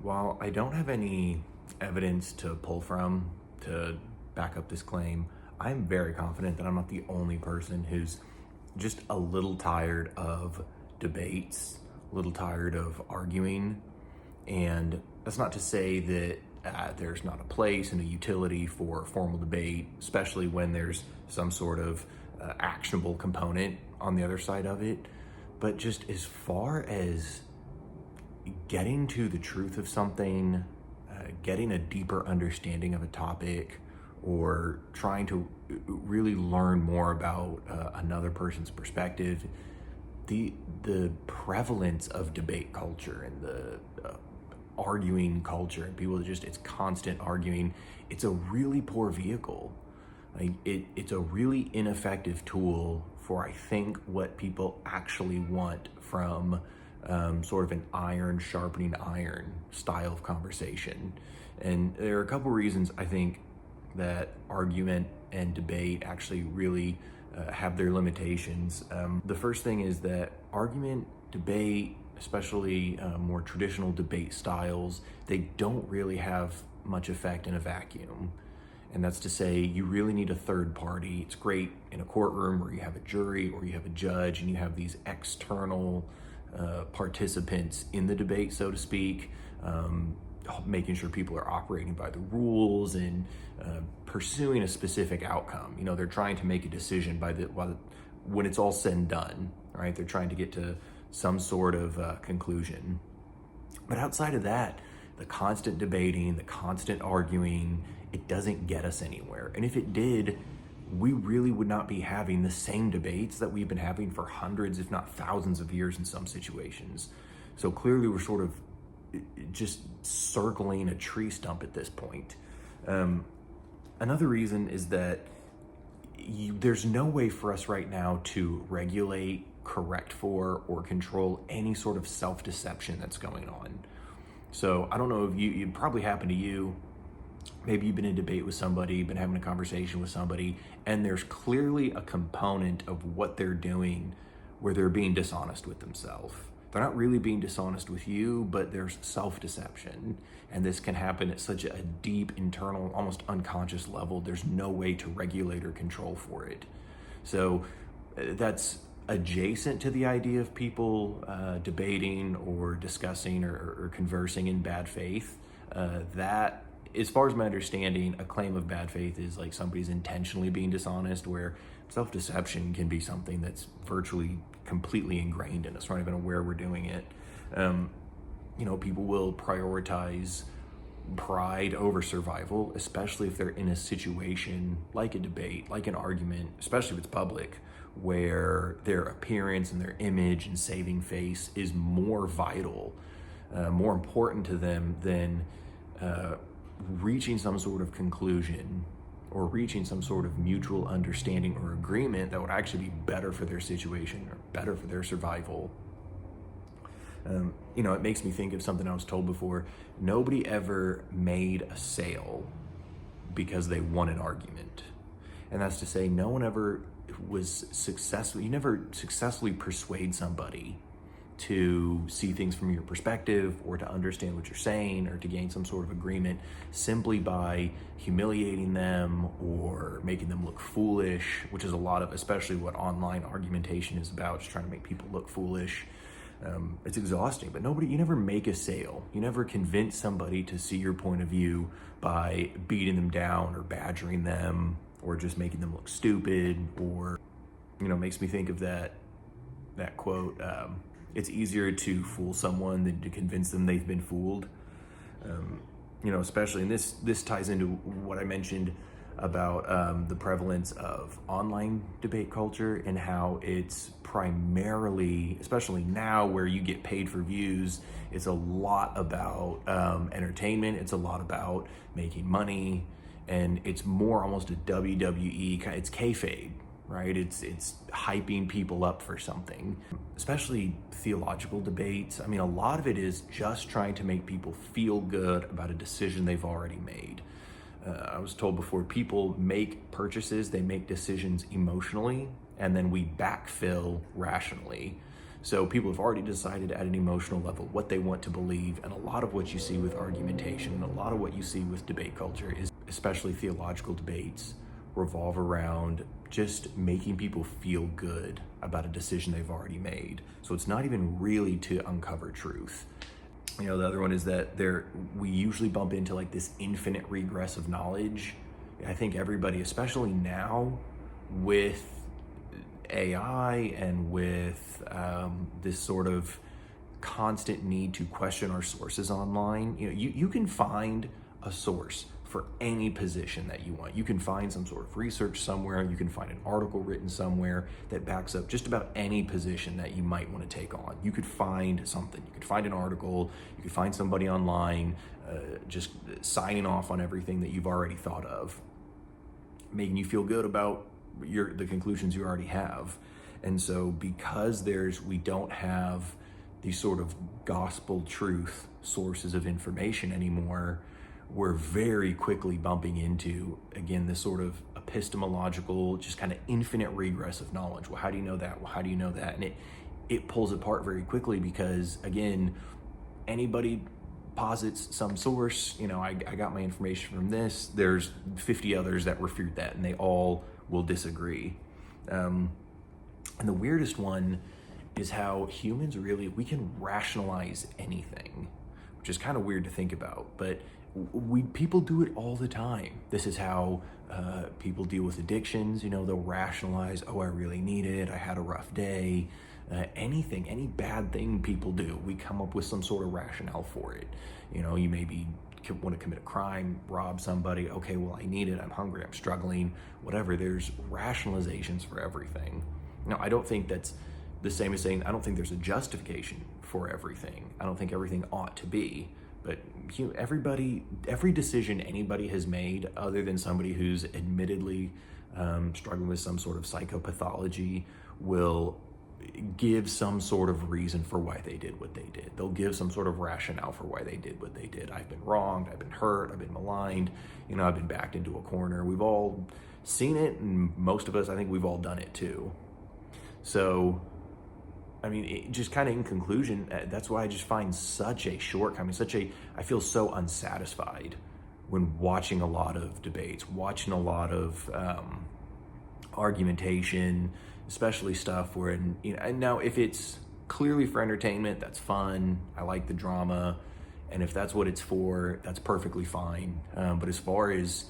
While I don't have any evidence to pull from to back up this claim, I'm very confident that I'm not the only person who's just a little tired of debates, a little tired of arguing. And that's not to say that there's not a place and a utility for formal debate, especially when there's some sort of actionable component on the other side of it. But just as far as getting to the truth of something, getting a deeper understanding of a topic, or trying to really learn more about another person's perspective, the prevalence of debate culture and the arguing culture and people just it's constant arguing. It's a really poor vehicle. Like it's a really ineffective tool for I think what people actually want from sort of an iron sharpening iron style of conversation. And there are a couple reasons I think that argument and debate actually really have their limitations. The first thing is that argument, debate, especially more traditional debate styles, they don't really have much effect in a vacuum. And that's to say, you really need a third party. It's great in a courtroom where you have a jury or you have a judge and you have these external participants in the debate, so to speak, making sure people are operating by the rules and pursuing a specific outcome. You know, they're trying to make a decision when it's all said and done, right? They're trying to get to some sort of conclusion. But outside of that, the constant debating, the constant arguing, it doesn't get us anywhere. And if it did, we really would not be having the same debates that we've been having for hundreds, if not thousands of years in some situations. So clearly we're sort of just circling a tree stump at this point. Another reason is that there's no way for us right now to regulate, correct for, or control any sort of self-deception that's going on. So I don't know if it probably happened to you. Maybe you've been in debate with somebody, been having a conversation with somebody, and there's clearly a component of what they're doing where they're being dishonest with themselves. They're not really being dishonest with you, but there's self-deception. And this can happen at such a deep, internal, almost unconscious level. There's no way to regulate or control for it. So that's adjacent to the idea of people debating or discussing or conversing in bad faith. That, as far as my understanding, a claim of bad faith is like somebody's intentionally being dishonest, where self-deception can be something that's virtually completely ingrained in us. We're not even aware we're doing it. People will prioritize pride over survival, especially if they're in a situation like a debate, like an argument, especially if it's public, where their appearance and their image and saving face is more vital, more important to them than reaching some sort of conclusion or reaching some sort of mutual understanding or agreement that would actually be better for their situation or better for their survival. It makes me think of something I was told before. Nobody ever made a sale because they won an argument. And that's to say, no one ever was successful. You never successfully persuade somebody to see things from your perspective or to understand what you're saying or to gain some sort of agreement simply by humiliating them or making them look foolish, which is a lot of, especially what online argumentation is about, just trying to make people look foolish. It's exhausting, but you never make a sale. You never convince somebody to see your point of view by beating them down or badgering them or just making them look stupid, or, makes me think of that quote, it's easier to fool someone than to convince them they've been fooled. Especially, and this ties into what I mentioned about the prevalence of online debate culture and how it's primarily, especially now where you get paid for views, it's a lot about entertainment, it's a lot about making money, and it's more almost a WWE, it's kayfabe, right? It's hyping people up for something, especially theological debates. I mean, a lot of it is just trying to make people feel good about a decision they've already made. I was told before, people make purchases, they make decisions emotionally, and then we backfill rationally. So people have already decided at an emotional level what they want to believe, and a lot of what you see with argumentation and a lot of what you see with debate culture is, especially theological debates, revolve around just making people feel good about a decision they've already made. So it's not even really to uncover truth. You know, the other one is that we usually bump into like this infinite regress of knowledge. I think everybody, especially now with AI and with this sort of constant need to question our sources online, you know, you can find a source for any position that you want. You can find some sort of research somewhere, you can find an article written somewhere that backs up just about any position that you might want to take on. You could find something, you could find an article, you could find somebody online just signing off on everything that you've already thought of, making you feel good about the conclusions you already have. And so because we don't have these sort of gospel truth sources of information anymore, we're very quickly bumping into, again, this sort of epistemological, just kind of infinite regress of knowledge. Well, how do you know that? Well, how do you know that? And it pulls apart very quickly because, again, anybody posits some source, you know, I got my information from this, there's 50 others that refute that, and they all will disagree. And the weirdest one is how humans we can rationalize anything, which is kind of weird to think about, but people do it all the time. This is how people deal with addictions. You know, they'll rationalize, oh, I really need it, I had a rough day. Anything, any bad thing people do, we come up with some sort of rationale for it. You know, you maybe want to commit a crime, rob somebody, okay, well, I need it, I'm hungry, I'm struggling, whatever. There's rationalizations for everything. Now, I don't think that's the same as saying I don't think there's a justification for everything. I don't think everything ought to be. But every decision anybody has made, other than somebody who's admittedly struggling with some sort of psychopathology, will give some sort of reason for why they did what they did. They'll give some sort of rationale for why they did what they did. I've been wronged, I've been hurt, I've been maligned, you know, I've been backed into a corner. We've all seen it, and most of us, I think we've all done it too. So, I mean, just kind of in conclusion, that's why I just find such a shortcoming, I feel so unsatisfied when watching a lot of debates, watching a lot of argumentation, especially stuff where, you know, and now if it's clearly for entertainment, that's fun. I like the drama. And if that's what it's for, that's perfectly fine. But as far as,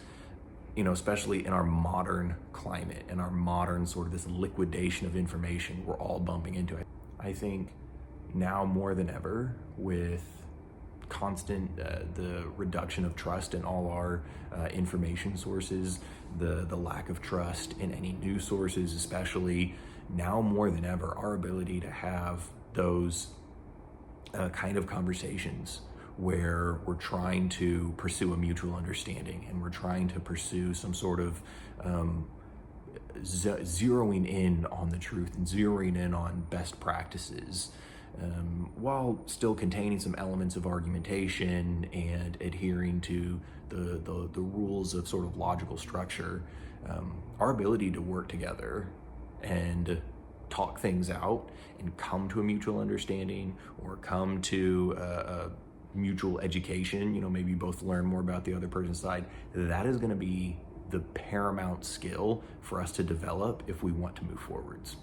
you know, especially in our modern climate, in our modern sort of this liquidation of information we're all bumping into, I think now more than ever, with constant the reduction of trust in all our information sources, the lack of trust in any news sources, especially now more than ever, our ability to have those kind of conversations where we're trying to pursue a mutual understanding and we're trying to pursue some sort of zeroing in on the truth and zeroing in on best practices, while still containing some elements of argumentation and adhering to the rules of sort of logical structure. Our ability to work together and talk things out and come to a mutual understanding or come to a mutual education, you know, maybe both learn more about the other person's side, that is going to be the paramount skill for us to develop if we want to move forwards.